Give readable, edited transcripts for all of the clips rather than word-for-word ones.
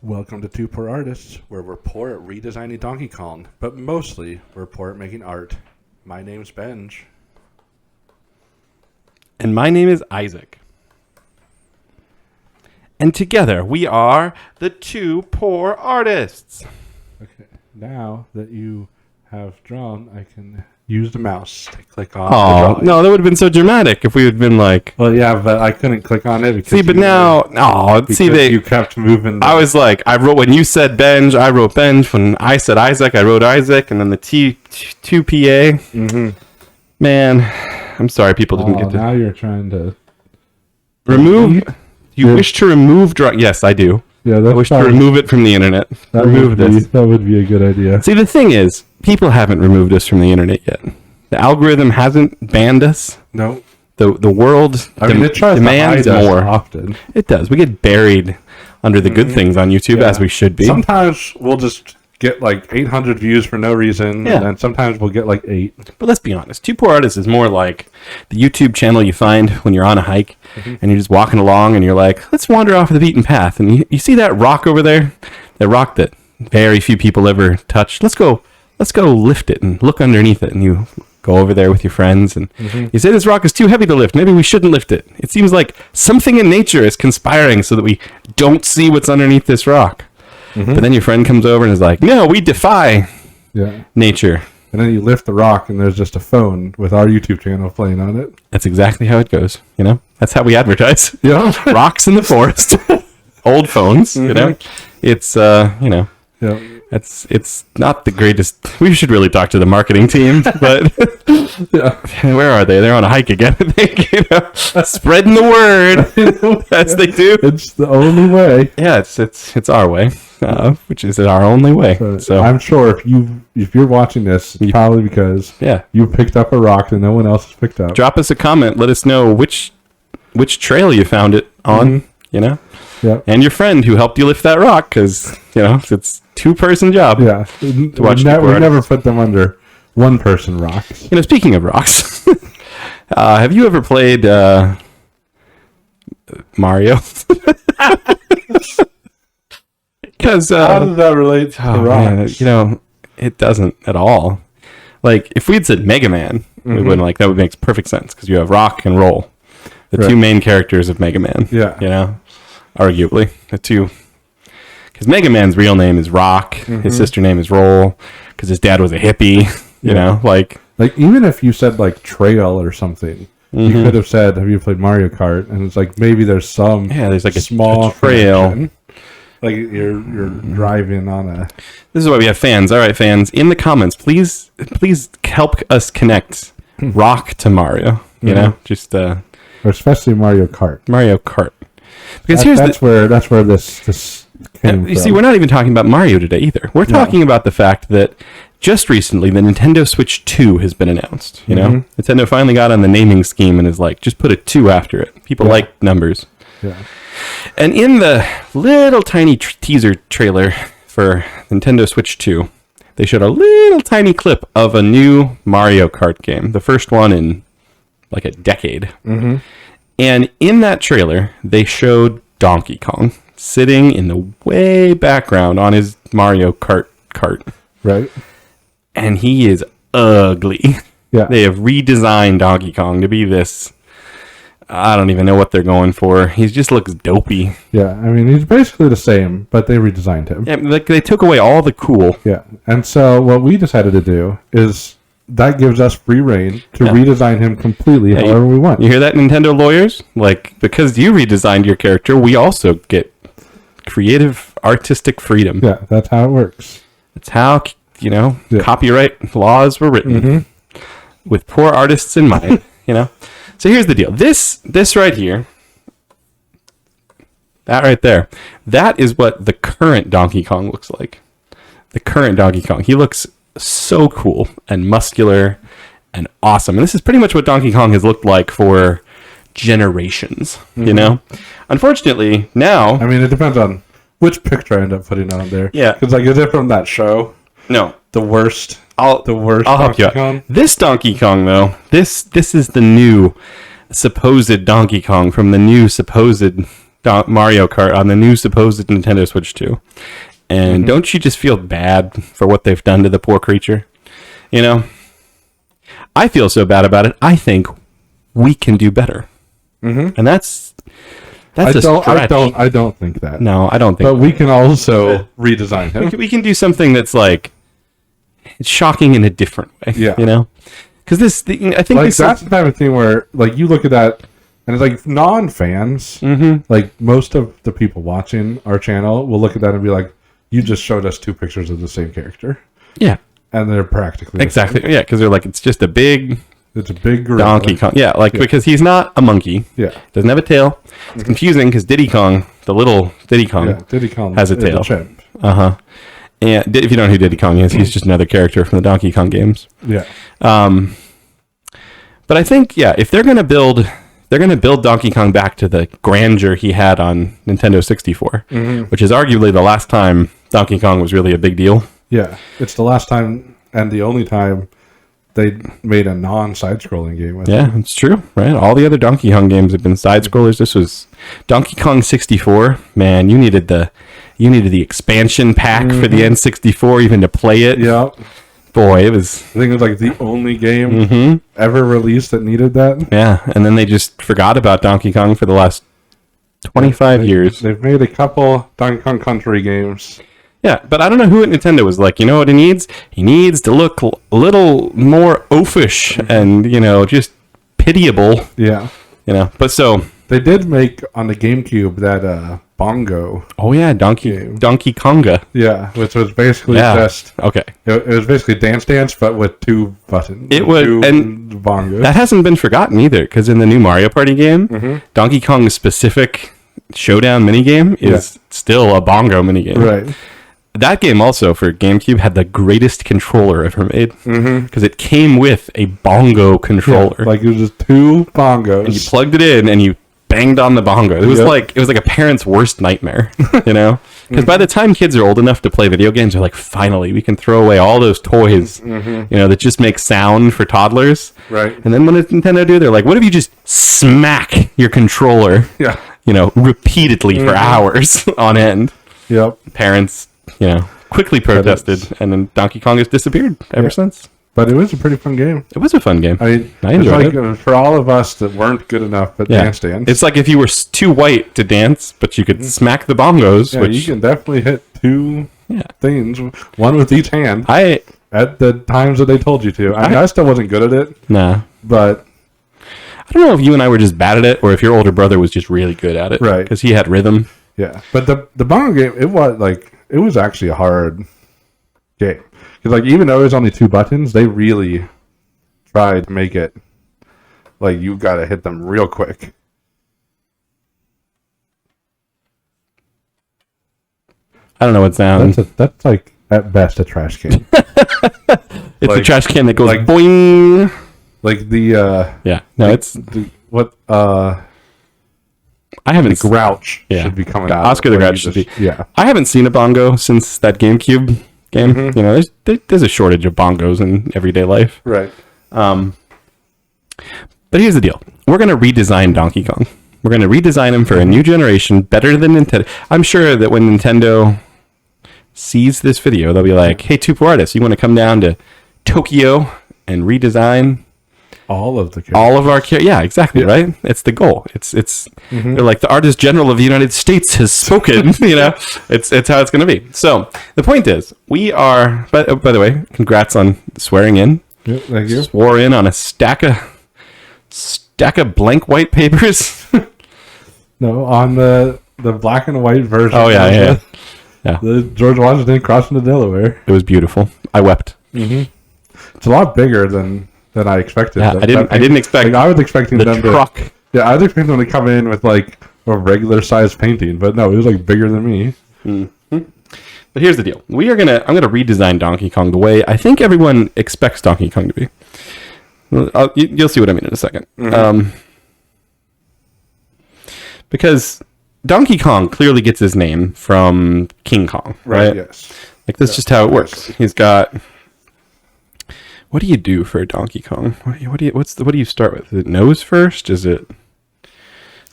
Welcome to Two Poor Artists, where we're poor at redesigning Donkey Kong, but mostly we're poor at making art. My name's Benj. And my name is Isaac. And together we are the Two Poor Artists. Okay, now that you have drawn, I can use the mouse to click on Oh, the drawing. no, that would have been so dramatic if we had been like... Well, yeah, but I couldn't click on it because See, but now... Oh, see, you kept moving. I was like, I wrote... When you said Benj, I wrote Benj. When I said Isaac, I wrote Isaac. And then the T2PA. Mm-hmm. Man, I'm sorry people didn't get to... Now you're trying to... Remove... You wish to remove... Yes, I do. Yeah, I wish to remove it from the internet. Remove this. That would be a good idea. See, the thing is, people haven't removed us from the internet yet. The algorithm hasn't banned us. No. The world it tries demands to hide us more. Often. It does. We get buried under the good things on YouTube, as we should be. Sometimes we'll just get like 800 views for no reason, and then sometimes we'll get like 8. But let's be honest. Two Poor Artists is more like the YouTube channel you find when you're on a hike, and you're just walking along, and you're like, let's wander off the beaten path. And you see that rock over there? That rock that very few people ever touch. Let's go lift it and look underneath it. And you go over there with your friends, and you say, this rock is too heavy to lift. Maybe we shouldn't lift it. It seems like something in nature is conspiring so that we don't see what's underneath this rock. But then your friend comes over and is like, no, we defy nature. And then you lift the rock and there's just a phone with our YouTube channel playing on it. That's exactly how it goes, you know? That's how we advertise. Yeah. Rocks in the forest. Old phones, you know? It's, you know, it's not the greatest. We should really talk to the marketing team, but where are they? They're on a hike again, I think, you know? Spreading the word, as they do. It's the only way. Yeah, it's our way, which is our only way. So I'm sure if you're watching this, it's probably because you picked up a rock that no one else has picked up. Drop us a comment. Let us know which trail you found it on. You know, and your friend who helped you lift that rock, because you know it's 2-person job. Yeah, we never put them under 1-person rocks. You know, speaking of rocks, have you ever played Mario? Because how does that relate to rocks? Man, you know, it doesn't at all. Like if we'd said Mega Man, we wouldn't like that. Would make perfect sense because you have rock and roll, the two main characters of Mega Man. Yeah, you know, arguably the two. Because Mega Man's real name is Rock, his sister name is Roll, because his dad was a hippie. You know, like even if you said like Trail or something. You could have said, "Have you played Mario Kart?" And it's like maybe there's some there's like a small trail. Connection. Like you're driving on a... This is why we have fans. All right, fans, in the comments, please help us connect Rock to Mario. You know, just or especially Mario Kart. Mario Kart. Because that's where this came from. You see, we're not even talking about Mario today either. We're talking about the fact that just recently the Nintendo Switch 2 has been announced. You know, Nintendo finally got on the naming scheme and is like, just put a 2 after it. People like numbers. Yeah. And in the little tiny teaser trailer for Nintendo Switch 2, they showed a little tiny clip of a new Mario Kart game, the first one in like a decade. And in that trailer, they showed Donkey Kong sitting in the way background on his Mario Kart cart. Right. And he is ugly. Yeah. They have redesigned Donkey Kong to be this... I don't even know what they're going for. He just looks dopey. Yeah, I mean, he's basically the same, but they redesigned him. Yeah, like they took away all the cool. Yeah, and so what we decided to do is that gives us free reign to redesign him completely however we want. You hear that, Nintendo lawyers? Like, because you redesigned your character, we also get creative, artistic freedom. Yeah, that's how it works. That's how, you know, copyright laws were written with poor artists in mind, you know? So here's the deal. This right here, that right there, that is what the current Donkey Kong looks like. The current Donkey Kong. He looks so cool and muscular and awesome. And this is pretty much what Donkey Kong has looked like for generations, you know? Unfortunately, now... I mean, it depends on which picture I end up putting on there. Yeah. Because, like, is it from that show? No. The worst... I'll help you out. This Donkey Kong, though, this is the new supposed Donkey Kong from the new supposed Mario Kart on the new supposed Nintendo Switch 2. And don't you just feel bad for what they've done to the poor creature? You know, I feel so bad about it. I think we can do better, and that's a stretch. I don't think that. No, I don't think. But we can also redesign him. We can do something that's like shocking in a different way. Yeah, you know, because I think like that's the type of thing where like you look at that. And it's like non-fans, like most of the people watching our channel will look at that and be like, you just showed us 2 pictures of the same character. Yeah. And they're practically exactly. Yeah, because they're like, it's just a big... It's a big gorilla. Donkey Kong. Yeah, because he's not a monkey. Yeah. Doesn't have a tail. It's confusing because Diddy Kong, the little Diddy Kong, has a tail. Uh-huh. And if you don't know who Diddy Kong is, he's just another character from the Donkey Kong games. Yeah. But I think, if they're going to build... They're going to build Donkey Kong back to the grandeur he had on Nintendo 64, which is arguably the last time Donkey Kong was really a big deal. Yeah, it's the last time and the only time they made a non-side-scrolling game with it. It's true, right? All the other Donkey Kong games have been side-scrollers. This was Donkey Kong 64. Man, you needed the expansion pack for the N64 even to play it. Yeah. Boy, it was... I think it was like the only game ever released that needed that. Yeah, and then they just forgot about Donkey Kong for the last 25 years. They've made a couple Donkey Kong Country games. Yeah, but I don't know who at Nintendo was like, you know what he needs? He needs to look a little more oafish and, just pitiable. Yeah. But so... They did make, on the GameCube, that bongo. Oh, yeah, Donkey Konga. Yeah, which was basically just... Okay. It was basically Dance Dance, but with 2 buttons. It was... And bongos. That hasn't been forgotten either, because in the new Mario Party game, Donkey Kong's specific showdown minigame is still a bongo minigame. Right. That game also, for GameCube, had the greatest controller ever made, because it came with a bongo controller. Yeah, like it was just 2 bongos. And you plugged it in, and you banged on the bongo. It was like a parent's worst nightmare, Because by the time kids are old enough to play video games, they're like, finally, we can throw away all those toys, that just make sound for toddlers. Right. And then what does Nintendo do? They're like, what if you just smack your controller, repeatedly for hours on end? Yep. Parents, quickly protested, and then Donkey Kong has disappeared ever since. But it was a pretty fun game. It was a fun game. I enjoyed it. For all of us that weren't good enough at Dance Dance. It's like if you were too white to dance, but you could smack the bongos. Yeah, which you can definitely hit 2 things, one with each hand, at the times that they told you to. I still wasn't good at it. Nah. But I don't know if you and I were just bad at it, or if your older brother was just really good at it. Right. Because he had rhythm. Yeah. But the bongo game, it was actually a hard game. Because even though there's only 2 buttons, they really tried to make it like you got to hit them real quick. I don't know what sound. That's like at best a trash can. It's a trash can that goes boing. Like the I haven't Grouch should be coming out. Oscar the Grouch should be. Yeah. I haven't seen a bongo since that GameCube game. There's a shortage of bongos in everyday life. Right. But here's the deal. We're going to redesign Donkey Kong. We're going to redesign him for a new generation, better than Nintendo. I'm sure that when Nintendo sees this video, they'll be like, hey, Two Poor Artists, you want to come down to Tokyo and redesign all of our characters? Yeah, exactly, right? It's the goal. They're like, the artist general of the United States has spoken, it's how it's going to be. So the point is, we are, by the way, congrats on swearing in. Yeah, thank you. Swore in on a stack of blank white papers. No, on the black and white version. Oh yeah. The George Washington crossing the Delaware. It was beautiful. I wept. It's a lot bigger than I expected. Yeah, I didn't expect. I was expecting them truck. I was expecting them to come in with like a regular size painting, but no, it was like bigger than me. But here's the deal: I'm gonna redesign Donkey Kong the way I think everyone expects Donkey Kong to be. You'll see what I mean in a second. Because Donkey Kong clearly gets his name from King Kong, right? Yes. Like that's just how it works. He's got. What do you do for a Donkey Kong? What do you start with? Is it nose first? Is it?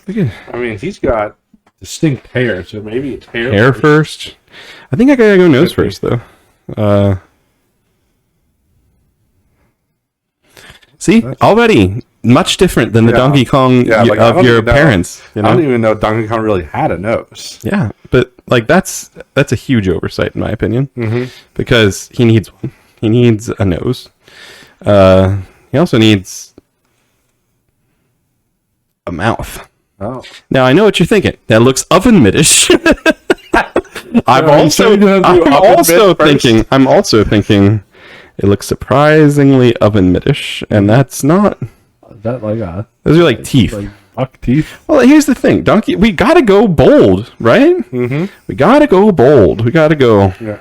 I mean, he's got distinct hair, so maybe it's Hair first. I think I gotta go nose first, though. See, already much different than the Donkey Kong of your parents. You know? I don't even know Donkey Kong really had a nose. Yeah, but like that's a huge oversight in my opinion, because he needs one. He needs a nose. He also needs a mouth. Oh, now I know what you're thinking. That looks oven mittish. I'm also thinking it looks surprisingly oven mittish, and that's not. that like a Those are like teeth. like buck teeth. Well, here's the thing, Donkey. We gotta go bold, right? We gotta go bold. We gotta go. Yeah,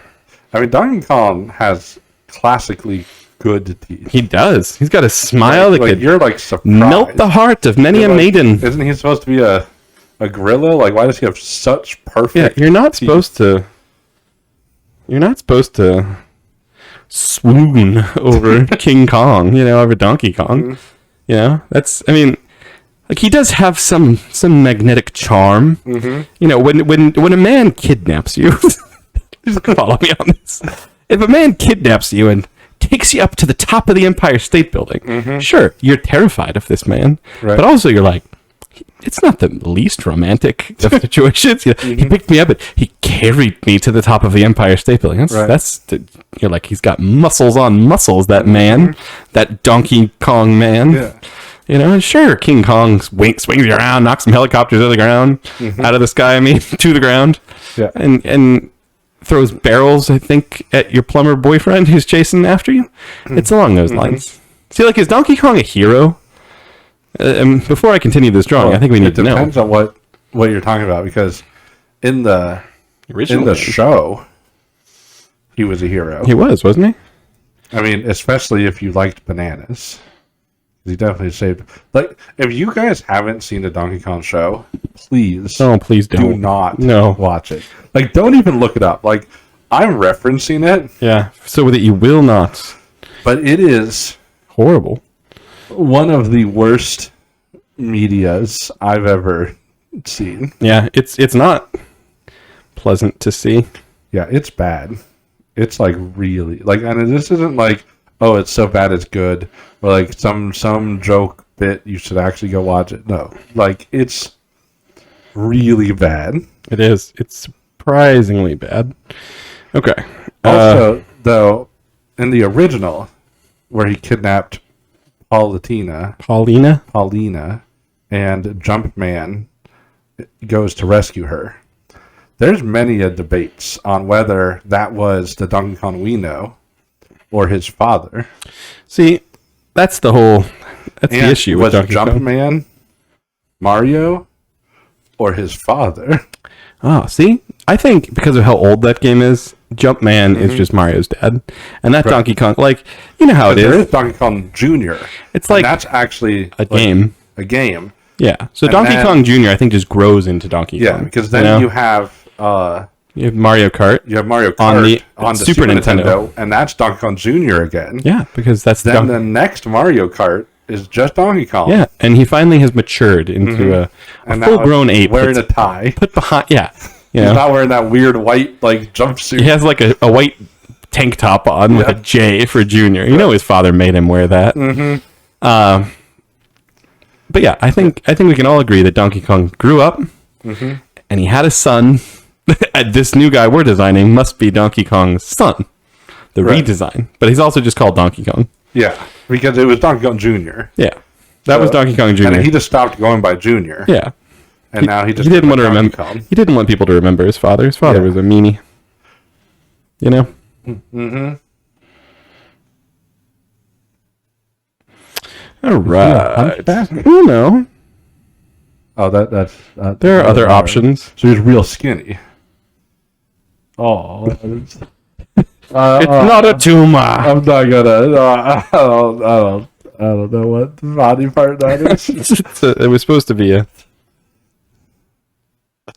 I mean Donkey Kong has classically good teeth. He does. He's got a smile that could you're like surprised. melt the heart of many a maiden. Isn't he supposed to be a gorilla? Like, why does he have such perfect? Yeah, you're not teeth? supposed to. You're not supposed to swoon over King Kong. You know, over Donkey Kong. You know, that's. I mean, like he does have some magnetic charm. You know, when a man kidnaps you, just follow me on this. If a man kidnaps you and takes you up to the top of the Empire State Building, sure, you're terrified of this man, but also you're like, it's not the least romantic of situations. You know, he picked me up and he carried me to the top of the Empire State Building. You're like, he's got muscles on muscles, that man, that Donkey Kong man. Yeah. You know, and sure, King Kong swings you around, knocks some helicopters out of the ground, out of the sky, to the ground, and throws barrels, I think, at your plumber boyfriend who's chasing after you. It's along those lines. See, like, is Donkey Kong a hero? Before I continue this drawing, I think we need to know. It depends on what you're talking about, because in the show, he was a hero. He was, wasn't he? I mean, especially if you liked bananas. He definitely saved. Like, if you guys haven't seen the Donkey Kong show, please, please do not No. watch it. Like, don't even look it up. Like, I'm referencing it. Yeah, so that you will not. But it is horrible. One of the worst medias I've ever seen. Yeah, it's not pleasant to see. Yeah, it's bad. It's like really like, and this isn't like, oh, it's so bad it's good, or like some joke bit you should actually go watch it. No, like it's really bad. It is. It's surprisingly bad. Okay. Also, though, in the original, where he kidnapped Paulina, and Jumpman goes to rescue her. There's many a debates on whether that was the Donkey Kong we know or his father. See, that's the issue with Donkey Kong. Jumpman Mario or his father? Oh, see? I think because of how old that game is, Jumpman is just Mario's dad. And that Donkey Kong, like, you know how it is. There is Donkey Kong Jr. It's like that's actually a game. A game. Yeah. So Donkey Kong Jr. I think just grows into Donkey Kong. Yeah, because then you have Mario Kart. You have Mario Kart on the Super Nintendo. And that's Donkey Kong Jr. again. Yeah, because that's the next Mario Kart is just Donkey Kong. Yeah, and he finally has matured into a full-grown ape. Wearing a tie. Put behind, He's not wearing that weird white like jumpsuit. He has like a white tank top on with a J for Junior. You know his father made him wear that. But yeah, I think we can all agree that Donkey Kong grew up and he had a son. And this new guy we're designing must be Donkey Kong's son. The redesign. But he's also just called Donkey Kong. Yeah, because it was Donkey Kong Jr. Yeah. That was Donkey Kong Jr. And he just stopped going by Jr. Yeah. And now he didn't want to remember. He didn't want people to remember his father. His father was a meanie. You know? All right. You know. Oh, that's... there are other options. So he's real skinny. Oh. It's not a tumor. I'm not gonna... I don't know what body part that is. It was supposed to be a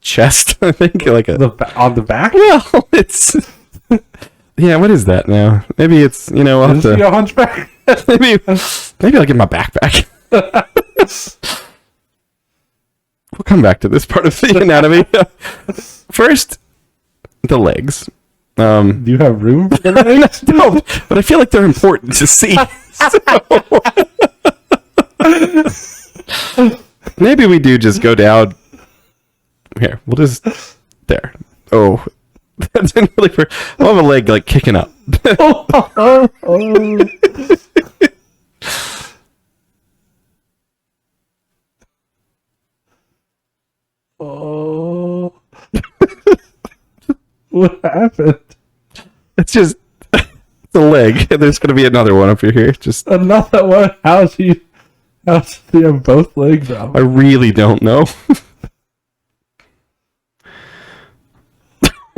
chest, I think, like on the back. Well, it's yeah. What is that now? Maybe it's I'll have to. A hunchback? maybe I'll get my backpack. we'll come back to this part of the anatomy. First, the legs. Do you have room for the legs? No, but I feel like they're important to see. So, maybe we do just go down. Here, we'll just there. Oh, that's really for. I'll have a leg like kicking up. Oh. What happened? It's just it's a leg. There's gonna be another one up here. Just Another one. How's he have both legs up? I really don't know.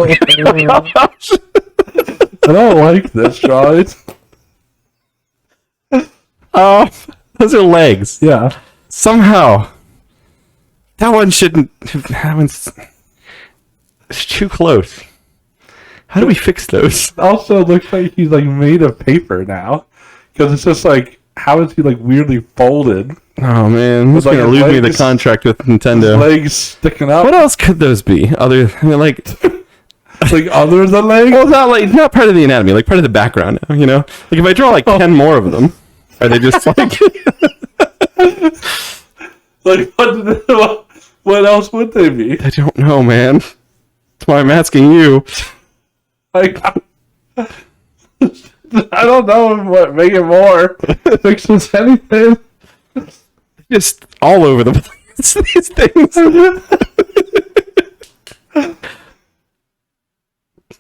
I don't like this, drawing. Oh, those are legs. Yeah. Somehow, that one shouldn't. That one's it's too close. How do we fix those? Also, looks like he's like made of paper now, because it's just like, how is he like weirdly folded? Oh man, who's Like gonna his lose me the legs- contract with His Nintendo? legs sticking up. What else could those be? Other, I mean, like, Like other than legs? well, not part of the anatomy, like part of the background. You know, like if I draw like 10 more of them, are they just like? Like what else would they be? I don't know, man. That's why I'm asking you. Like I don't know what make it more fixes anything. Just all over the place. These things.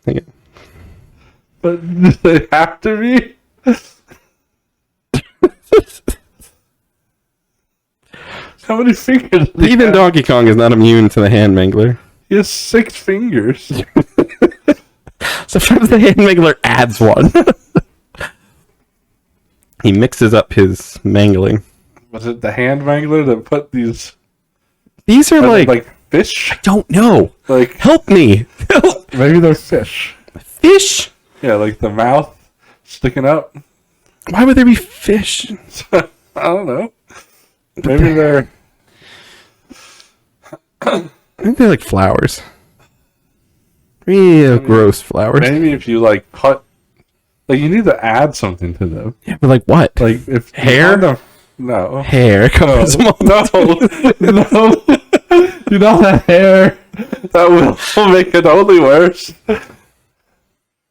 Hang on. But do they have to be? How many fingers? do you Even have? Donkey Kong is not immune to the hand mangler. He has 6 fingers. Sometimes the hand mangler adds one. He mixes up his mangling. Was it the hand wrangler that put these These are like fish? don't know. Like Help me. Help. maybe they're fish. Fish? Yeah, like the mouth sticking up. Why would there be fish? I don't know. Maybe they're I think they're like flowers. Real gross flowers. maybe if you like cut, like you need to add something to them. Yeah, but like what? Like if Hair? No. Hair covers them all. No. You know that hair that will make it only worse.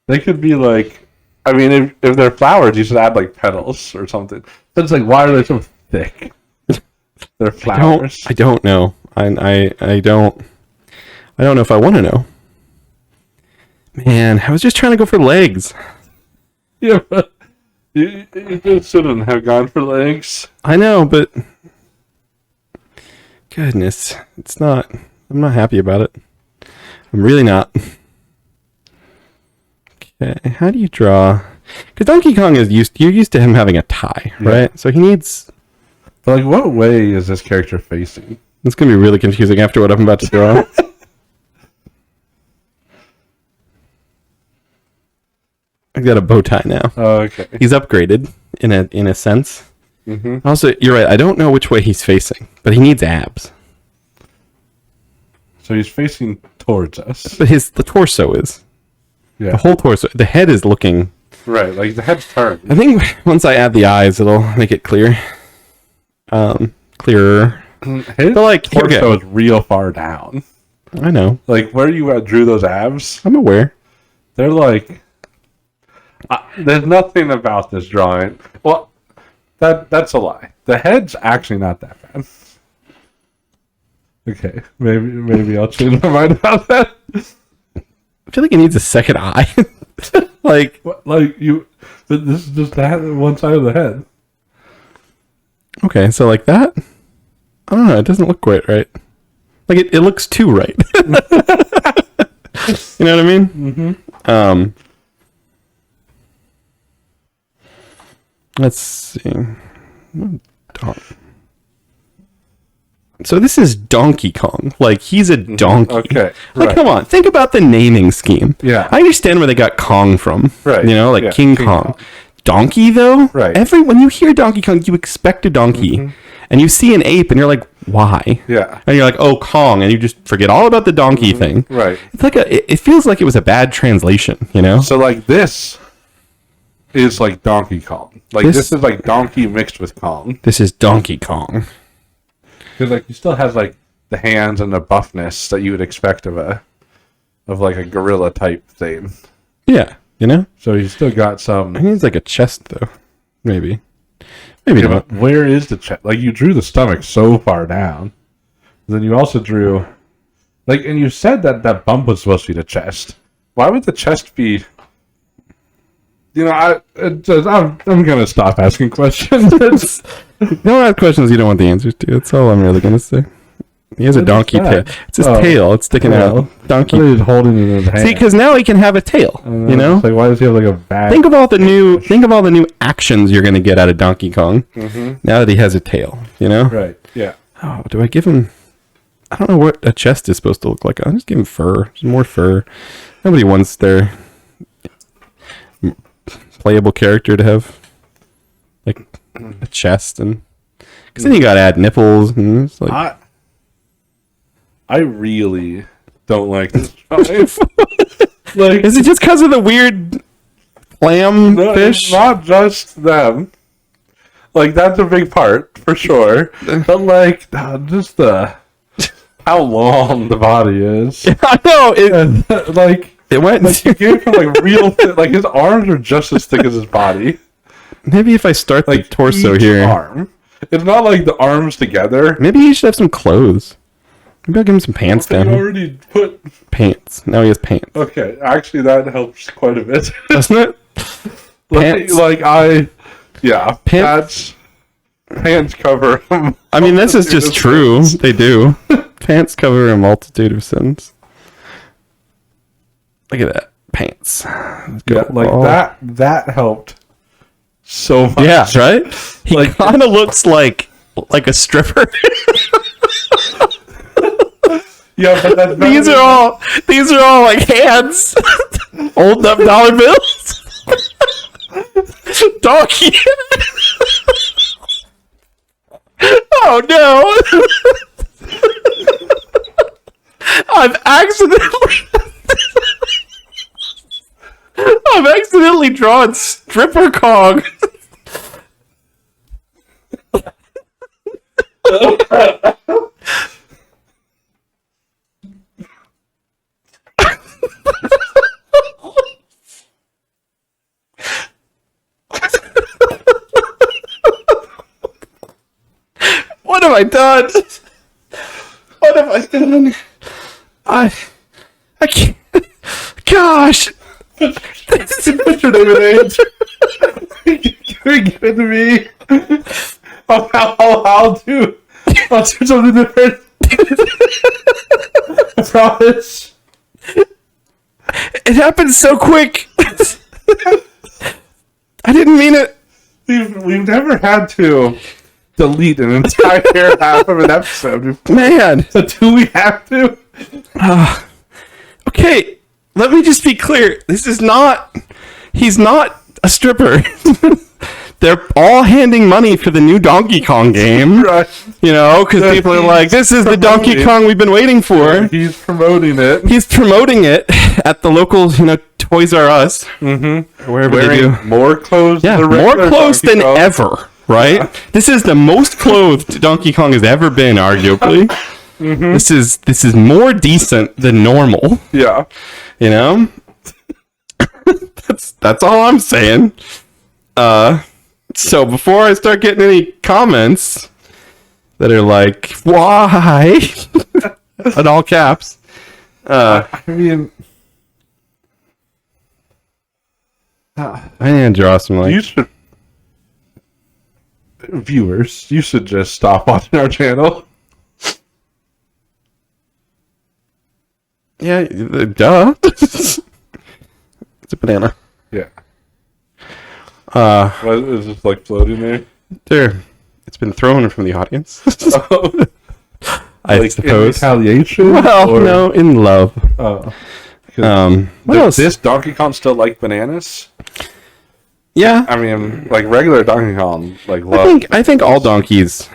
They could be like, I mean, if they're flowers, you should add like petals or something. But it's like, why are they so thick? They're flowers. I don't know. I don't know if I want to know. Man, I was just trying to go for legs. Yeah, but you just shouldn't have gone for legs. I know, but goodness, it's not. I'm not happy about it. I'm really not. Okay, how do you draw? Because Donkey Kong you're used to him having a tie, right? So he needs. But like, what way is this character facing? It's gonna be really confusing after what I'm about to draw. I've got a bow tie now. Oh, okay. He's upgraded in a sense. Mm-hmm. Also, you're right. I don't know which way he's facing, but he needs abs. So he's facing towards us. But the torso is Yeah. the whole torso. The head is looking. Right, like the head's turned. I think once I add the eyes, it'll make it clear. Clearer. His But, like, here we torso go. is real far down. I know. Like where you drew those abs, I'm aware. they're like. There's nothing about this drawing. Well, that's a lie. The head's actually not that bad. Okay, maybe I'll change my mind about that. I feel like it needs a second eye. Like, Like you, but this is just one side of the head. okay, so like that. I don't know. It doesn't look quite right. Like it looks too right. You know what I mean? Mm-hmm. Let's see. So this is Donkey Kong. Like he's a donkey. Okay, Like right. come on, think about the naming scheme. Yeah. I understand where they got Kong from. Right, You know, like yeah, King King Kong. Kong. Donkey though. Right. When you hear Donkey Kong, you expect a donkey, and you see an ape, and you're like, why? Yeah. And you're like, oh, Kong, and you just forget all about the donkey thing. Right. It's like it feels like it was a bad translation, you know? So like this is like Donkey Kong. Like this is like Donkey mixed with Kong. This is Donkey Kong. Because like he still has like the hands and the buffness that you would expect of like a gorilla type thing. Yeah, you know? So he's still got some. I think it's like a chest though. Maybe not. Where is the chest? Like you drew the stomach so far down. Then you also drew, like, and you said that bump was supposed to be the chest. Why would the chest be? You know, I'm gonna stop asking questions. Don't ask questions you don't want the answers to. That's all I'm really gonna say. He has a donkey tail. It's his tail. It's sticking out. Donkey. He's holding it in his hand. See, because now he can have a tail. You know. It's like, why does he have like a bag? Think of all the new actions you're gonna get out of Donkey Kong. Now that he has a tail. You know. Right. Yeah. Oh, do I give him? I don't know what a chest is supposed to look like. I'll just give him fur. Just more fur. Nobody wants their playable character to have like a chest, and because then you gotta add nipples, and it's like I really don't like this drawing. Like, is it just because of the weird clam fish? It's not just them. Like that's a big part for sure, but like just how long the body is. I know And, like it went. Like you gave him like real like his arms are just as thick as his body. Maybe if I start Like the torso each here, arm. It's not like the arms together. maybe he should have some clothes. Maybe I'll give him some pants You down here. already put. Pants. Now he has pants, Okay, actually that helps quite a bit. doesn't it? Pants. Yeah, Pants. pants cover. I mean, this is just true. They do. Pants cover a multitude of sins. Look at that. Pants. Let's go. Yeah, like that helped so much. Yeah, right? He Like- kind of looks like a stripper. Yeah, but that's these are all like hands holding up dollar bills. Donkey. Oh no. I've accidentally drawn stripper Kong. What have I done? What have I done? I can't. Gosh. Put your name in age. Give it to me. I'll do something different. I promise. It happened so quick. I didn't mean it. We've never had to delete an entire half of an episode. Man. So do we have to? Okay, let me just be clear. He's not a stripper. They're all handing money for the new Donkey Kong game. Right. You know, because people are like, this is the Donkey Kong we've been waiting for. He's promoting it. He's promoting it at the local, Toys R Us. Mm-hmm. Wherever they do. More clothes Yeah, than the more regular clothes Donkey than Kong. ever, right? This is the most clothed Donkey Kong has ever been, arguably. This is more decent than normal, Yeah. you know? That's all I'm saying. So before I start getting any comments that are like, why? In all caps. I mean, I need to draw some like you should, viewers, you should just stop watching our channel. yeah, duh. It's a banana. Yeah. What, is this like floating there? There. It's been thrown from the audience. I Like in suppose. retaliation? Well, or- no, in love. Oh. What Does else? this Donkey Kong still like bananas? Yeah, I mean, like regular Donkey Kong, like I think all donkeys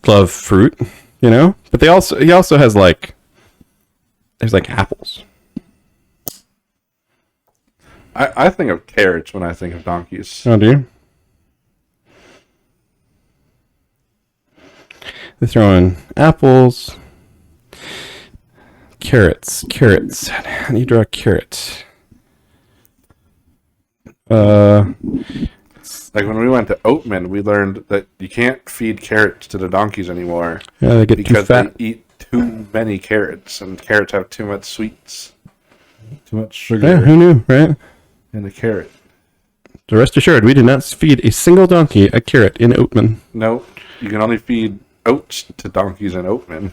love fruit, you know. But he also has like there's like apples. I think of carrots when I think of donkeys. Oh, do you? They throw in apples, carrots. How do you draw a carrot? Like when we went to Oatman, we learned that you can't feed carrots to the donkeys anymore. Yeah, they get because too fat. they eat too many carrots, and carrots have too much sweets, too much sugar Yeah, who knew, right? in the carrot. So rest assured, we did not feed a single donkey a carrot in Oatman. No, you can only feed oats to donkeys in Oatman.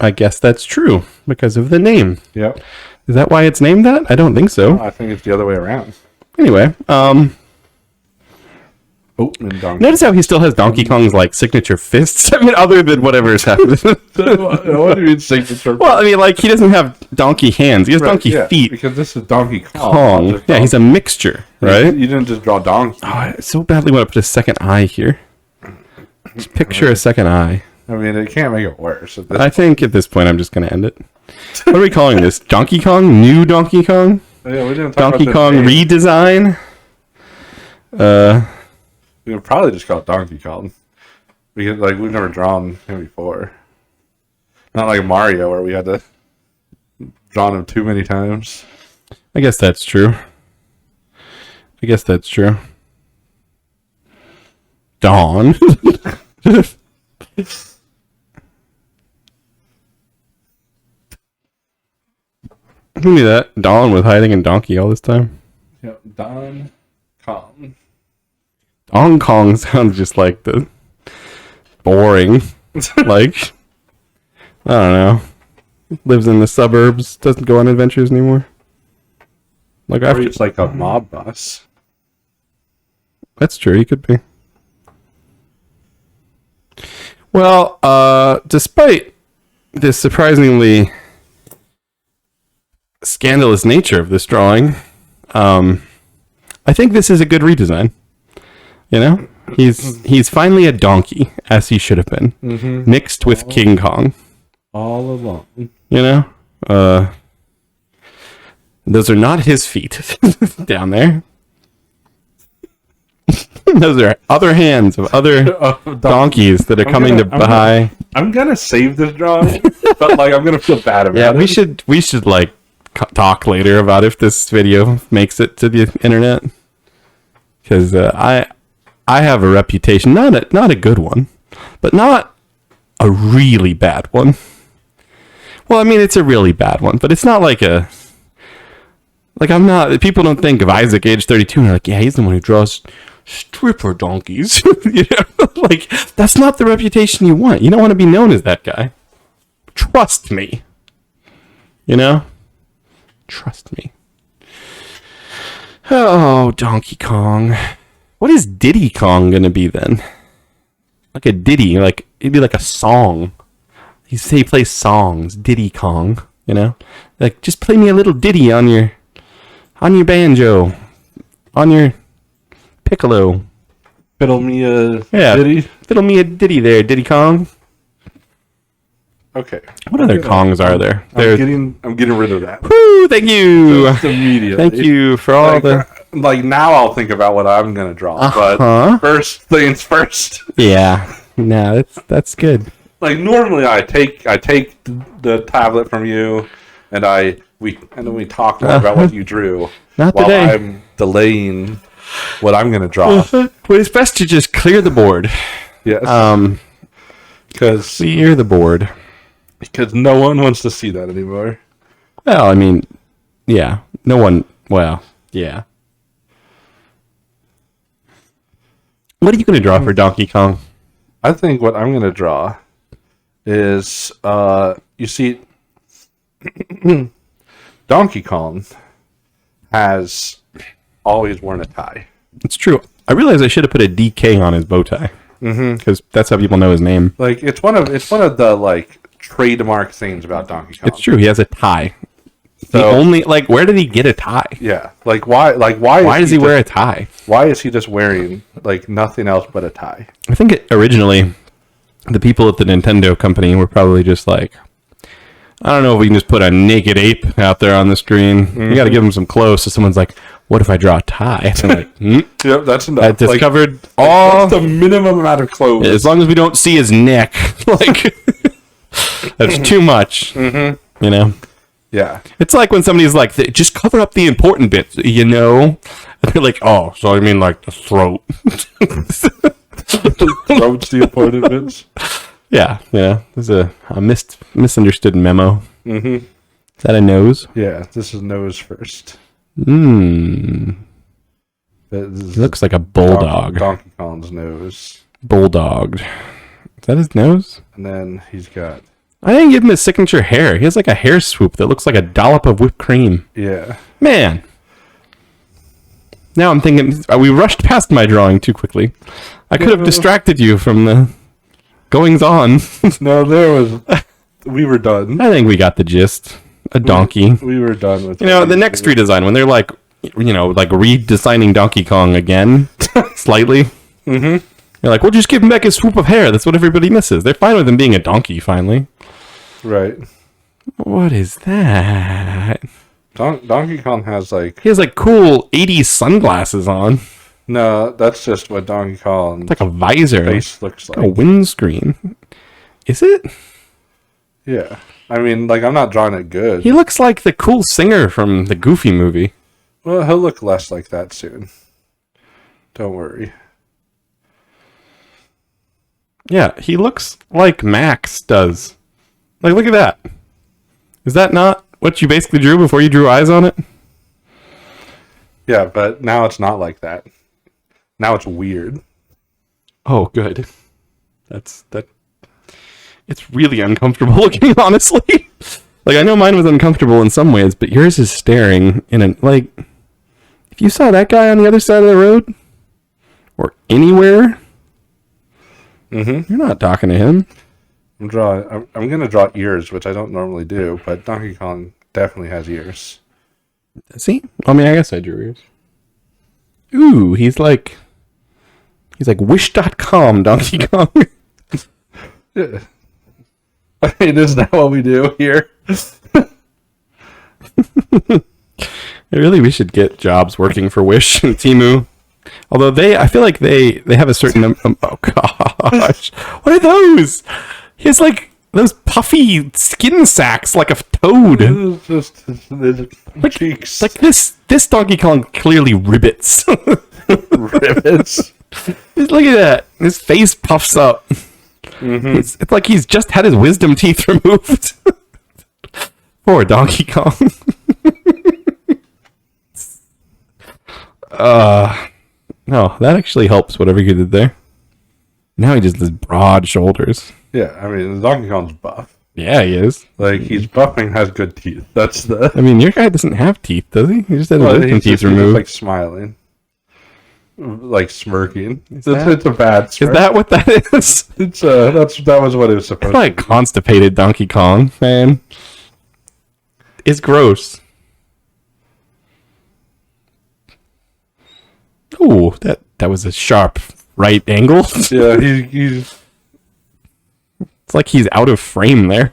I guess that's true because of the name. Yep. Is that why it's named that? I don't think so. I think it's the other way around. Anyway, Oatman donkey. notice how he still has Donkey Kong's like signature fists. I mean, other than whatever has happened. What do you mean signature? Well, I mean, like he doesn't have donkey hands. He has donkey feet. Because this is Donkey Kong. Yeah, he's a mixture, right? You didn't just draw donkey. Oh, I so badly want to put a second eye here. Just picture a second eye. I mean, it can't make it worse. I think at this point I'm just going to end it. What are we calling this? Donkey Kong? New Donkey Kong? Yeah, we didn't talk Donkey about Kong redesign? We would probably just call it Donkey Kong. Because, like, we've never drawn him before. Not like Mario, where we had to draw him too many times. I guess that's true. Dawn. Who knew that? Dawn was hiding in Donkey all this time. Yep, Don Kong. Hong Kong sounds just like the boring. Like, I don't know. Lives in the suburbs, doesn't go on adventures anymore. Like Or after, it's like a mob boss. that's true. He could be. Well, despite this surprisingly scandalous nature of this drawing, I think this is a good redesign. You know, he's finally a donkey, as he should have been, mixed with King Kong. All along. You know, those are not his feet down there. Those are other hands of other donkeys that are coming to buy. I'm gonna save this drawing, but like I'm gonna feel bad about Yeah, it. we should like talk later about if this video makes it to the internet, because I have a reputation, not a good one, but not a really bad one. Well, I mean, it's a really bad one, but it's not like a I'm not. People don't think of Isaac, age 32, and they're like, yeah, he's the one who draws stripper donkeys. You know, like that's not the reputation you want. You don't want to be known as that guy. Trust me. You know, trust me. Oh, Donkey Kong. What is Diddy Kong gonna be then? Like a ditty, like it'd be like a song. He say he plays songs, Diddy Kong. You know, like just play me a little ditty on your banjo, on your piccolo. Fiddle me a Yeah, ditty. fiddle me a ditty there, Diddy Kong. Okay. What other Kongs are there? I'm getting rid of that. Woo! Thank you. Just immediately. Thank you for all like now I'll think about what I'm gonna draw. Uh-huh. But first things first. Yeah. No, that's good. Like normally I take the tablet from you and then we talk more about what you drew. Not while today. I'm delaying what I'm gonna draw. Well, it's best to just clear the board. Yes. Because Clear the board. no one wants to see that anymore. Well, I mean, yeah. No one. Well, yeah. What are you going to draw for Donkey Kong? I think what I'm gonna draw is you see Donkey Kong has always worn a tie. It's true. I realized I should have put a DK on his bow tie. Because that's how people know his name. Like it's one of the like trademark things about Donkey Kong. It's true. He has a tie. So, The only where did he get a tie? yeah, like why Why does he wear a tie? Why is he just wearing like nothing else but a tie? I think originally the people at the Nintendo company were probably just like, I don't know if we can just put a naked ape out there on the screen. You got to give them some clothes. So someone's like, what if I draw a tie? I'm like, Yep, that's enough. I discovered all that's the minimum amount of clothes. as long as we don't see his neck. Like, that's too much. You know? Yeah. It's like when somebody's like, just cover up the important bits, you know? And they're like, oh, so I mean like the throat. Throat's the important bits. Yeah. There's a misunderstood memo. Is that a nose? Yeah, this is nose first. He looks like a bulldog. Donkey Kong's nose. Bulldogged. Is that his nose? And then he's got... I didn't give him his signature hair. He has like a hair swoop that looks like a dollop of whipped cream. Yeah. Man. Now I'm thinking, we rushed past my drawing too quickly. I could have distracted you from the goings on. No, we were done. I think we got the gist. A donkey. We were done with You know, the next redesign, when they're like, you know, like redesigning Donkey Kong again, slightly. You're like, well, just give him back his swoop of hair. That's what everybody misses. They're fine with him being a donkey, finally. Right. What is that? Donkey Kong has like... He has like cool 80s sunglasses on. No, that's just what Donkey Kong's It's like a visor. face looks Like a like. windscreen. Is it? Yeah. I mean, like, I'm not drawing it good. He looks like the cool singer from the Goofy movie. Well, he'll look less like that soon. Don't worry. Yeah, he looks like Max does. Like, look at that. Is that not what you basically drew before you drew eyes on it? Yeah, but now it's not like that. Now it's weird. Oh, good. It's really uncomfortable looking, honestly. Like, I know mine was uncomfortable in some ways, but yours is staring in a, like, if you saw that guy on the other side of the road, or anywhere, you're not talking to him. I'm gonna draw ears, which I don't normally do, but Donkey Kong definitely has ears. See? I mean, I guess I drew ears. Ooh, he's like wish.com Donkey Kong. Yeah. I mean, isn't that what we do here? Really, we should get jobs working for Wish and Temu. Although I feel like they have a certain oh gosh, what are those? He has like those puffy skin sacks like a toad. It's just Like, cheeks. like this Donkey Kong clearly ribbits. Ribbits. Look at that. His face puffs up. It's like he's just had his wisdom teeth removed. Poor Donkey Kong. No, that actually helps, whatever you did there. Now he just has broad shoulders. Yeah, I mean, Donkey Kong's buff. Yeah, he is. Like, he's buffing, has good teeth. That's the... I mean, your guy doesn't have teeth, does he? He just had his wisdom teeth he's removed. like smiling. Like smirking. It's that- a bad smirk. Is that what that is? It's that was what it was supposed Like to be. constipated Donkey Kong, man. It's gross. Ooh, that was a sharp right angle. Yeah, he's It's like he's out of frame there.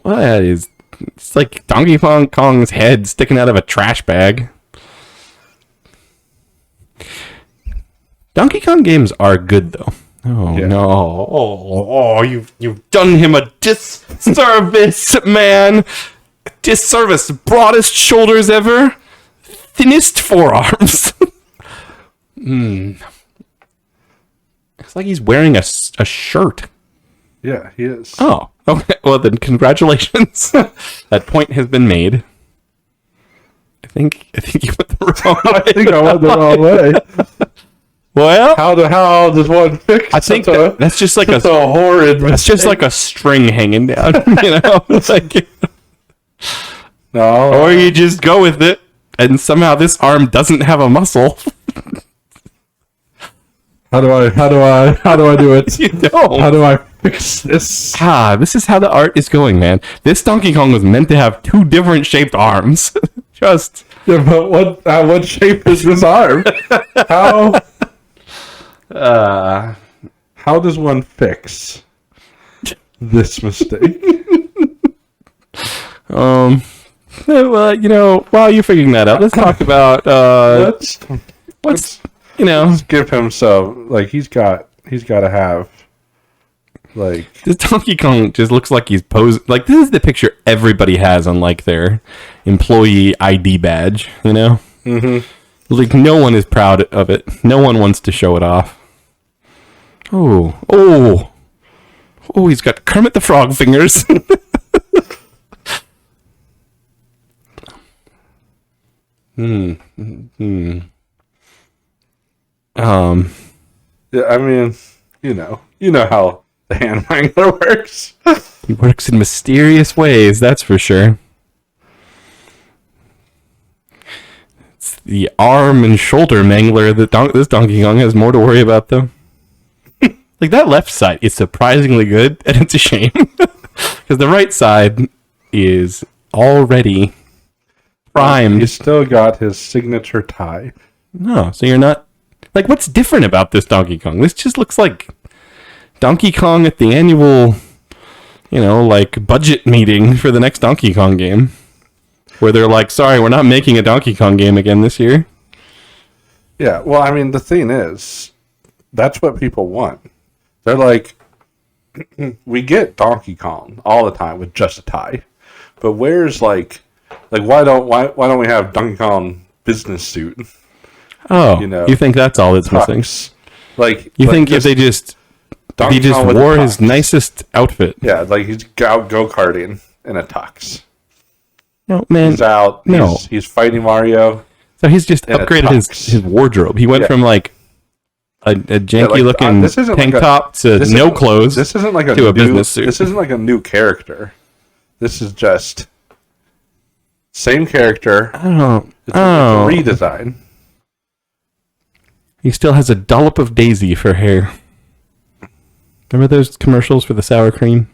What is... It's like Donkey Kong's head sticking out of a trash bag. Donkey Kong games are good, though. Oh, Yeah. no. Oh, you've done him a disservice, man. Disservice. Broadest shoulders ever. Thinnest forearms. It's like he's wearing a shirt. yeah, he is. Oh, okay. Well, then congratulations. That point has been made. I think you went the wrong way. I think I went the wrong way. Well, How does one fix? I think such that's just like such a horrid. that's just like a string hanging down, you know? It's like, No, or you just go with it, and somehow this arm doesn't have a muscle. how do I do it? You don't. How do I fix this? This is how the art is going, man. This Donkey Kong was meant to have two different shaped arms. Just Yeah, but what shape is this arm? How how does one fix this mistake? Well, while you're figuring that out, let's talk about let's give him some, like, he's got to have, like, this Donkey Kong just looks like he's posed. Like, this is the picture everybody has on, like, their employee ID badge, mm-hmm. Like, no one is proud of it. No one wants to show it off. Oh, he's got Kermit the Frog fingers. Yeah, I mean, you know how the hand wrangler works. He works in mysterious ways, that's for sure. It's the arm and shoulder mangler that this Donkey Kong has more to worry about, though. Like, that left side is surprisingly good, and it's a shame. Because the right side is already primed. He's still got his signature tie. No, so you're not... Like, what's different about this Donkey Kong? This just looks like Donkey Kong at the annual, like, budget meeting for the next Donkey Kong game. Where they're like, sorry, we're not making a Donkey Kong game again this year. Yeah, well, I mean, the thing is, that's what people want. They're like, we get Donkey Kong all the time with just a tie. But where's, like why don't we have Donkey Kong business suit? Oh, you think that's all it's missing? Like, you think if they just wore his nicest outfit? Yeah, like he's out go-karting in a tux. No, man. He's out. He's fighting Mario. So he's just upgraded his wardrobe. He went from like a janky looking tank top to no clothes. This isn't like a business suit. This isn't like a new character. This is just same character. I don't know. It's a redesign. He still has a dollop of Daisy for hair. Remember those commercials for the sour cream?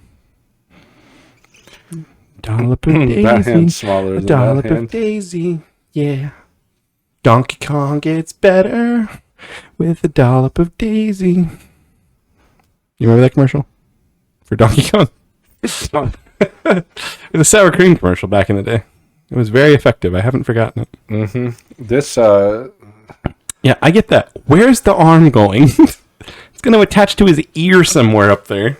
Dollop of Daisy. That hand's smaller than dollop that hand. of Daisy. Yeah. Donkey Kong gets better with a dollop of Daisy. You remember that commercial? For Donkey Kong? It was a sour cream commercial back in the day. It was very effective. I haven't forgotten it. Mm-hmm. This, yeah, I get that. Where's the arm going? It's going to attach to his ear somewhere up there.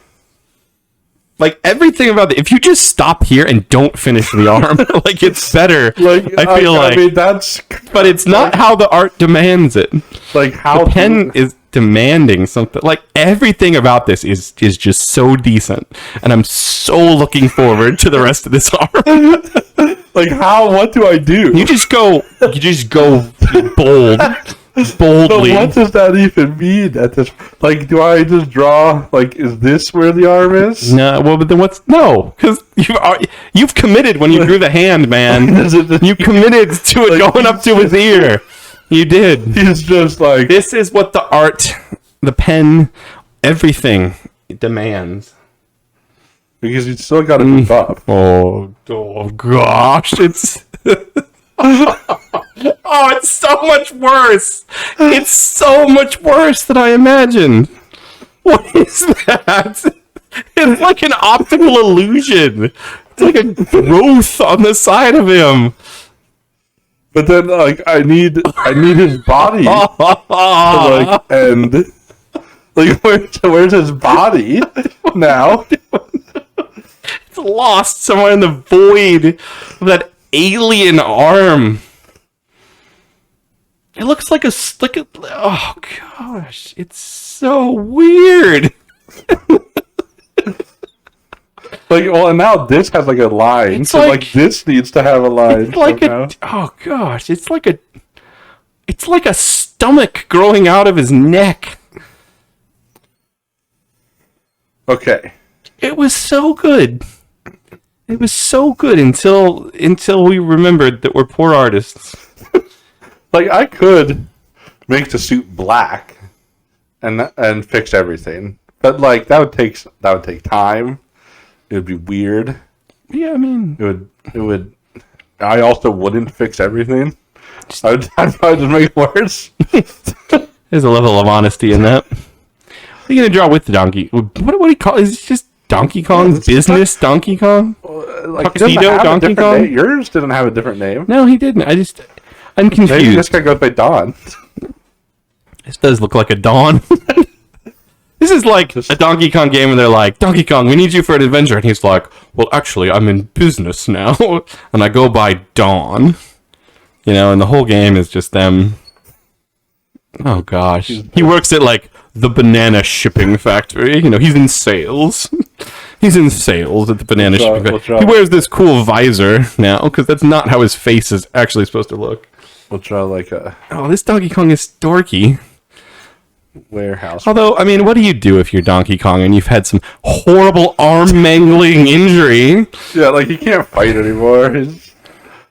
Like, everything about it, if you just stop here and don't finish the arm, like, it's better. Like, I feel like. I mean, that's... But it's not how the art demands it. Like, how... The pen is demanding something. Like, everything about this is just so decent. And I'm so looking forward to the rest of this arm. Like, what do I do? You just go bold. Boldly. But what does that even mean at this? Like, do I just draw? Like, is this where the arm is? No. Well, but then because you've committed when you drew the hand, man. You committed to it going up to his ear. You did. He's just like, this is what the art, the pen, everything demands. Because you still got to move up. Oh gosh, it's. Oh, it's so much worse. It's so much worse than I imagined. What is that? It's like an optical illusion. It's like a growth on the side of him. But then, like, I need his body to, like, end. Like, where's his body now? It's lost somewhere in the void of that alien arm. It looks like oh gosh, it's so weird. Like, well, and now this has like a line, it's so like this needs to have a line. It's like oh gosh, it's like a stomach growing out of his neck. Okay. It was so good. It was so good until we remembered that we're poor artists. Like, I could make the suit black and fix everything, but like that would take time. It would be weird. Yeah, I mean, it would. I also wouldn't fix everything. I'd probably just make it worse. There's a level of honesty in that. What are you gonna draw with the Donkey? What do you call? Is it just Donkey Kong business? Donkey Kong? Like Tuxedo Donkey Kong? Name. Yours didn't have a different name. No, he didn't. I'm confused. Maybe this guy goes by Don. This does look like a Dawn. This is like a Donkey Kong game and they're like, Donkey Kong, we need you for an adventure. And he's like, well, actually, I'm in business now. And I go by Dawn. You know, and the whole game is just them. Oh, gosh. He works at, like, the banana shipping factory. You know, he's in sales. He's in sales at the banana shipping factory. He wears this cool visor now, because that's not how his face is actually supposed to look. We'll draw like a... Oh, this Donkey Kong is dorky. Warehouse. Although, I mean, what do you do if you're Donkey Kong and you've had some horrible arm-mangling injury? Yeah, like, he can't fight anymore.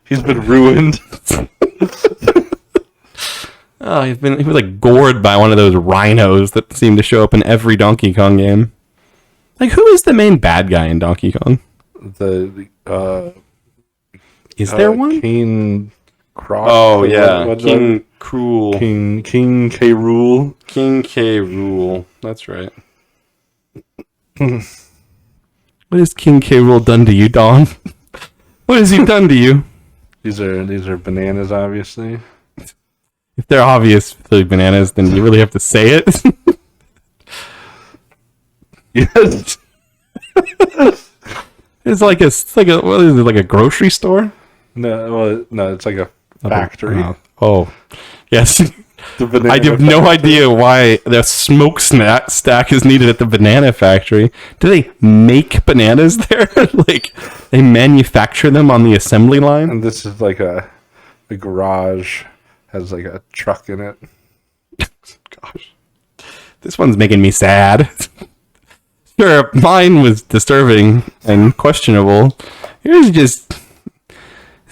He's been ruined. Oh, he was like gored by one of those rhinos that seem to show up in every Donkey Kong game. Like, who is the main bad guy in Donkey Kong? Is there one? King Cross. Oh, yeah. King Cruel. King K. Rool. King K. Rool. That's right. What has King K. Rool done to you, Don? What has he done to you? These are bananas, obviously. If they're obviously bananas, then you really have to say it. Yes. It's like a what is it, like a grocery store? No, it's like a factory. Oh. Yes. I have no idea why the smoke stack is needed at the banana factory. Do they make bananas there? Like, they manufacture them on the assembly line? And this is like a garage. Has like a truck in it. Gosh. This one's making me sad. Sure, mine was disturbing and questionable. This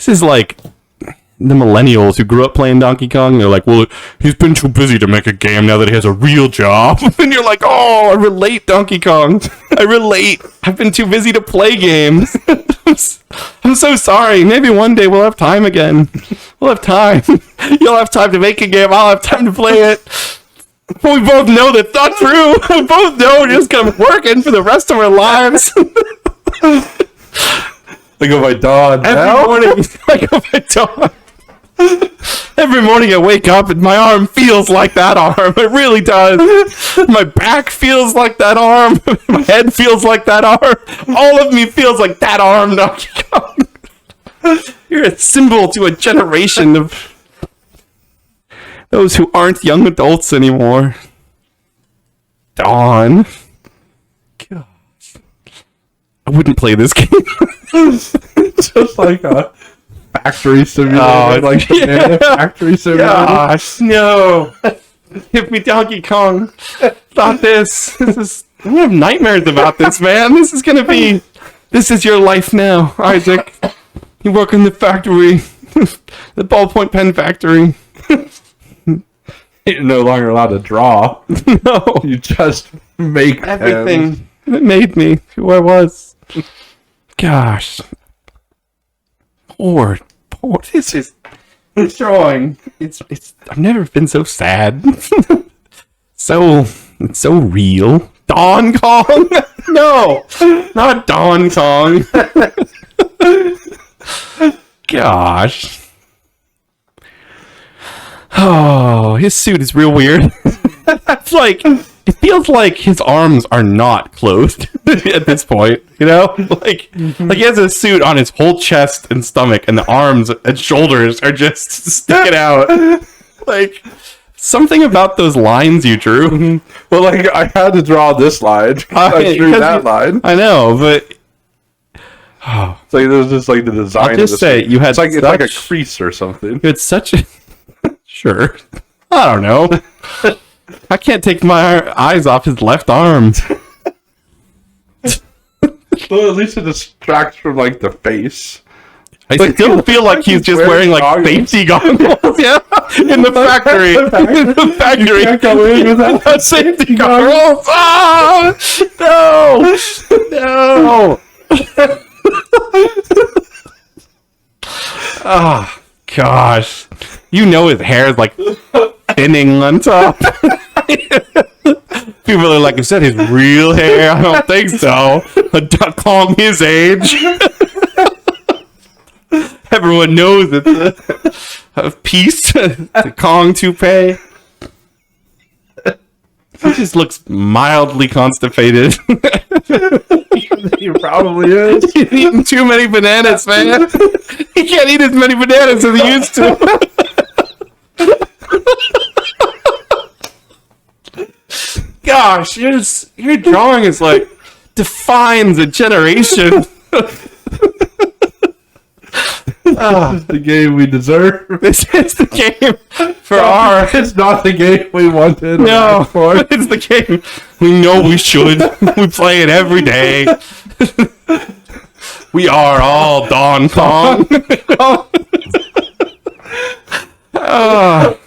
is like the millennials who grew up playing Donkey Kong. They're like, well, he's been too busy to make a game now that he has a real job. And you're like, oh, I relate, Donkey Kong. I relate. I've been too busy to play games. I'm so sorry. Maybe one day we'll have time again. We'll have time. You'll have time to make a game. I'll have time to play it. But we both know that's not true. We both know we're just going to be working for the rest of our lives. I go by Dawn. Every morning, I go by Dawn. Every morning I wake up and my arm feels like that arm. It really does. My back feels like that arm. My head feels like that arm. All of me feels like that arm, Donkey Kong. You're a symbol to a generation of those who aren't young adults anymore. Dawn. Gosh. I wouldn't play this game. Just like a factory simulator. Like banana factory simulator. Gosh, no. Give me Donkey Kong. Not this. I'm gonna have nightmares about this, man. This is your life now, Isaac. You work in the factory. The ballpoint pen factory. You're no longer allowed to draw. No. You just make everything that made me who I was. Gosh. Poor. This is drawing. I've never been so sad. It's so real. Don Kong? No, not Don Kong. Gosh. Oh, his suit is real weird. It's like, it feels like his arms are not clothed at this point, you know? Like he has a suit on his whole chest and stomach, and the arms and shoulders are just sticking out. Like, something about those lines you drew. Well, like, I had to draw this line. I drew that line. I know, but... It's like, there's just like the design. I'll just say, you had it's like a crease or something. You had such a... Sure. I don't know. I can't take my eyes off his left arm. Well, at least it distracts from, like, the face. I still feel like he's just wearing, like, safety goggles. Yeah. In the factory. In the factory. You can't go in without safety goggles. Oh! No! No! Oh, gosh. You know his hair is, like, thinning on top. People are like, is that his real hair? I don't think so. A duck Kong his age. Everyone knows it's a piece. The Kong toupee. He just looks mildly constipated. He probably is. He's eating too many bananas, man. He can't eat as many bananas as he used to. Gosh, your drawing is like defines a generation. The game we deserve. This is the game for our. It's not the game we wanted. No, it's the game we know we should. We play it every day. We are all Don Kong. Oh,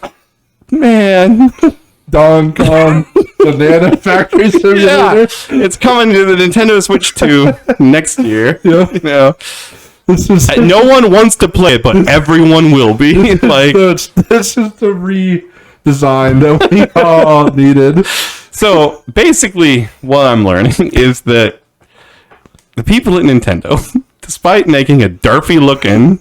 man. Don Kong Banana Factory Simulator. Yeah, it's coming to the Nintendo Switch 2 next year. Yeah. You know, This is no one wants to play it, but everyone will be. Like, this is the redesign that we all needed. so basically, what I'm learning is that the people at Nintendo, despite making a derpy looking,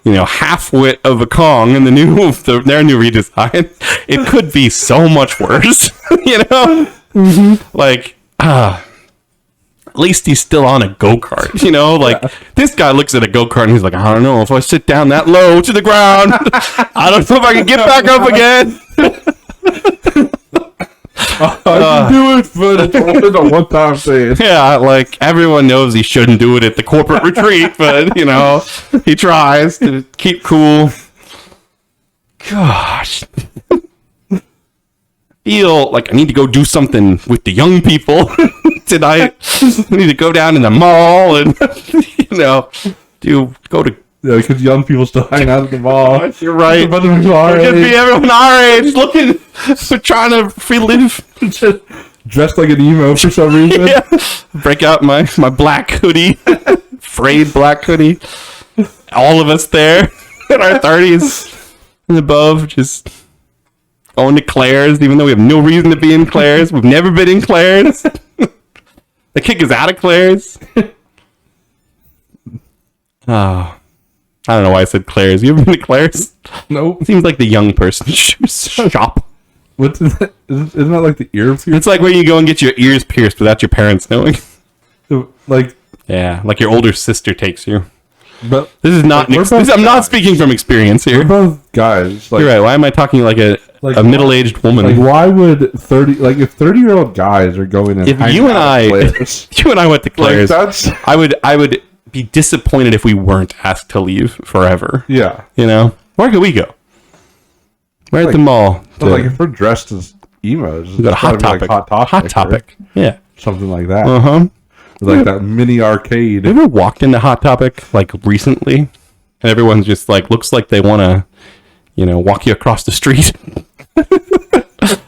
half-wit of a Kong in their new redesign, it could be so much worse. Like, at least he's still on a go-kart, This guy looks at a go-kart and he's like, I don't know, if I sit down that low to the ground, I don't know if I can get back up again. I can do it, but it's only a one-time thing. Yeah, like, everyone knows he shouldn't do it at the corporate retreat, but, he tries to keep cool. Gosh. Feel like I need to go do something with the young people tonight. I need to go down in the mall and, go to... Yeah, because young people still hang out at the mall. You're right. But it could be everyone our age looking, trying to relive. Dressed like an emo for some reason. Yeah. Break out my black hoodie, frayed black hoodie. All of us there in our 30s and above, just going to Claire's, even though we have no reason to be in Claire's. We've never been in Claire's. They kick us out of Claire's. Oh. I don't know why I said Claire's. You ever been to Claire's? Nope. It seems like the young person shop. What's that? Isn't that like the ear piercing? It's like when you go and get your ears pierced without your parents knowing. Like, yeah, like your older sister takes you. But this is not. I'm not speaking from experience here. We're both guys. Like, you're right. Why am I talking like a middle-aged woman? Like, why would if 30-year-old guys are going in? If you and I went to Claire's, I would be disappointed if we weren't asked to leave forever. Yeah. Where could we go? We're at the mall. Like if we're dressed as emos, we got a Hot Topic. Like Hot Topic. Yeah. Something like that. Uh-huh. Like that mini arcade. Have you ever walked into Hot Topic like recently? And everyone's just like looks like they want to, walk you across the street.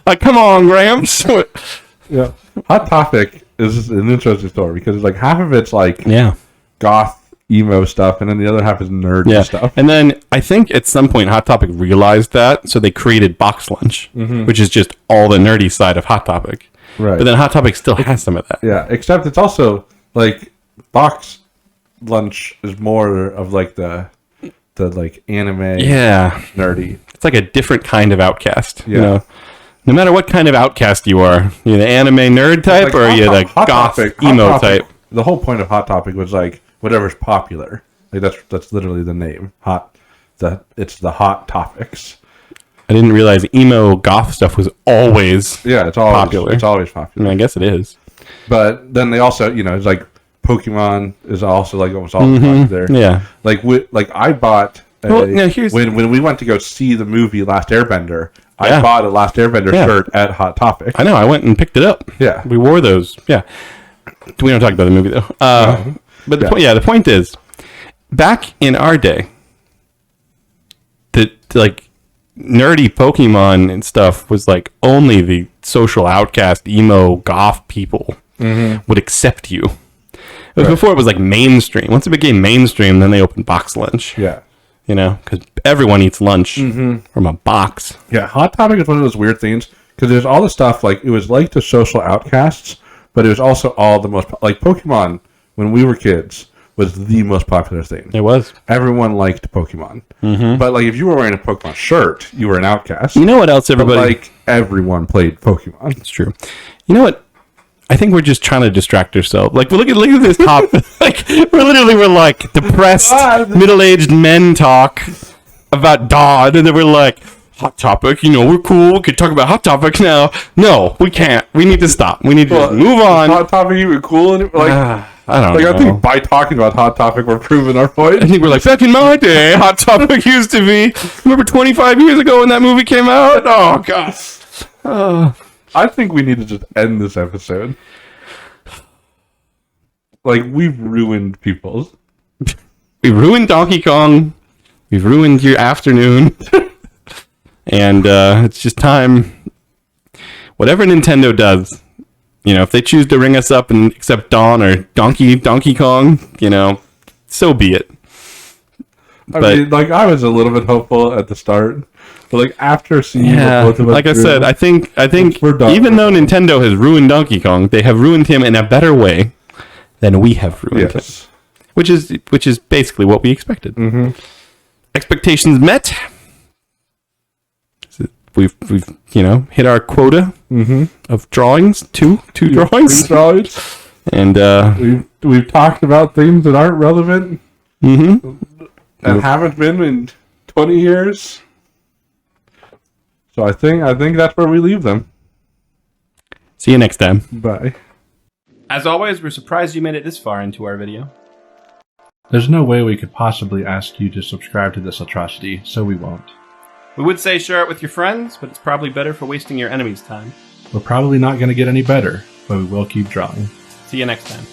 Like, come on, Gramps. Yeah. Hot Topic is an interesting story because like half of it's like goth emo stuff, and then the other half is nerd stuff. And then I think at some point Hot Topic realized that, so they created Box Lunch, which is just all the nerdy side of Hot Topic. Right. But then Hot Topic still has some of that. Yeah, except it's also like Box Lunch is more of like the like anime nerdy. It's like a different kind of outcast. No matter what kind of outcast you are, you're the anime nerd type, like, or you're the goth emo type. The whole point of Hot Topic was like whatever's popular. Like that's literally the name. It's the Hot Topics. I didn't realize emo goth stuff was always it's always popular. It's always popular. I guess it is. But then they also, it's like Pokemon is also like almost all popular. Yeah. Like I bought when we went to go see the movie Last Airbender, I bought a Last Airbender shirt at Hot Topic. I know. I went and picked it up. Yeah. We wore those. Yeah. We don't talk about the movie though. But the point is, back in our day, like nerdy Pokemon and stuff was like only the social outcast, emo, goth people would accept you. It was before it was like mainstream. Once it became mainstream, then they opened Box Lunch. Yeah. Because everyone eats lunch from a box. Yeah, Hot Topic is one of those weird things Because there's all the stuff, like, it was like the social outcasts, but it was also all the most, like, Pokemon, when we were kids, was the most popular thing. It was. Everyone liked Pokemon. Mm-hmm. But, like, if you were wearing a Pokemon shirt, you were an outcast. You know what else everybody... But, like, everyone played Pokemon. It's true. You know what? I think we're just trying to distract ourselves. Like, look at this top. Like, we're like depressed, middle-aged men talk about Dodd, and then we're like, Hot Topic, we're cool. We could talk about Hot Topic now. No, we can't. We need to stop. We need to just move on. Hot Topic even cool? Like, I don't know. I think by talking about Hot Topic, we're proving our point. I think we're like, back in my day, Hot Topic used to be. Remember 25 years ago when that movie came out? Oh, gosh. I think we need to just end this episode. Like, we've ruined people. We ruined Donkey Kong. We've ruined your afternoon. And it's just time. Whatever Nintendo does, if they choose to ring us up and accept Dawn or Donkey Kong, so be it. I mean, like, I was a little bit hopeful at the start. But, like, after seeing both of us, like I said, I think even though Nintendo has ruined Donkey Kong, they have ruined him in a better way than we have ruined him, which is basically what we expected. Mm-hmm. Expectations met. We've hit our quota of drawings, two drawings, and we've talked about things that aren't relevant and haven't been in 20 years. So I think that's where we leave them. See you next time. Bye. As always, we're surprised you made it this far into our video. There's no way we could possibly ask you to subscribe to this atrocity, so we won't. We would say share it with your friends, but it's probably better for wasting your enemy's time. We're probably not going to get any better, but we will keep drawing. See you next time.